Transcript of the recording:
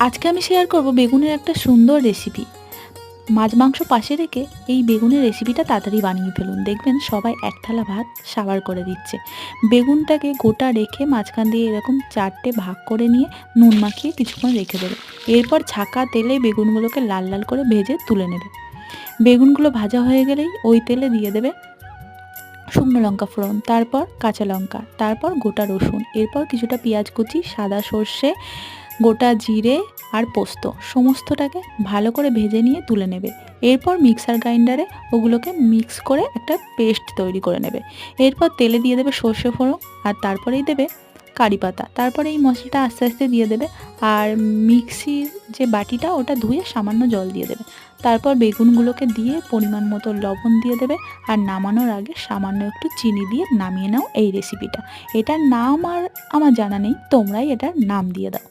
আজকে আমি শেয়ার করব বেগুনের একটা সুন্দর রেসিপি। মাছ মাংস পাশে রেখে এই বেগুনের রেসিপিটা তাড়াতাড়ি বানিয়ে ফেলুন। দেখবেন সবাই এক থালা ভাত সাবার করে দিচ্ছে। বেগুনটাকে গোটা রেখে মাঝখান দিয়ে এরকম ৪ টে ভাগ করে নিয়ে নুন মাখিয়ে কিছুক্ষণ রেখে দেবে। এরপর ছাঁকা তেলে বেগুনগুলোকে লাল লাল করে ভেজে তুলে নেবে। বেগুনগুলো ভাজা হয়ে গেলেই ওই তেলে দিয়ে দেবে শুকনো লঙ্কা ফোড়ন, তারপর কাঁচা লঙ্কা, তারপর গোটা রসুন, এরপর কিছুটা পেঁয়াজ কুচি, সাদা সর্ষে, গোটা জিরে আর পোস্ত সমস্তটাকে ভালো করে ভেজে নিয়ে তুলে নেবে। এরপর মিক্সার গ্রাইন্ডারে ওগুলোকে মিক্স করে একটা পেস্ট তৈরি করে নেবে। এরপর তেলে দিয়ে দেবে সর্ষে ফোড়ন আর তারপরেই দেবে কারি পাতা। তারপরে এই মশলাটা আস্তে আস্তে দিয়ে দেবে আর মিক্সির যে বাটিটা ওটা ধুয়ে সামান্য জল দিয়ে দেবে। তারপর বেগুনগুলোকে দিয়ে পরিমাণ মতো লবণ দিয়ে দেবে আর নামানোর আগে সামান্য একটু চিনি দিয়ে নামিয়ে নাও এই রেসিপিটা। এটার নাম আর আমার জানা নেই, তোমরাই এটার নাম দিয়ে দাও।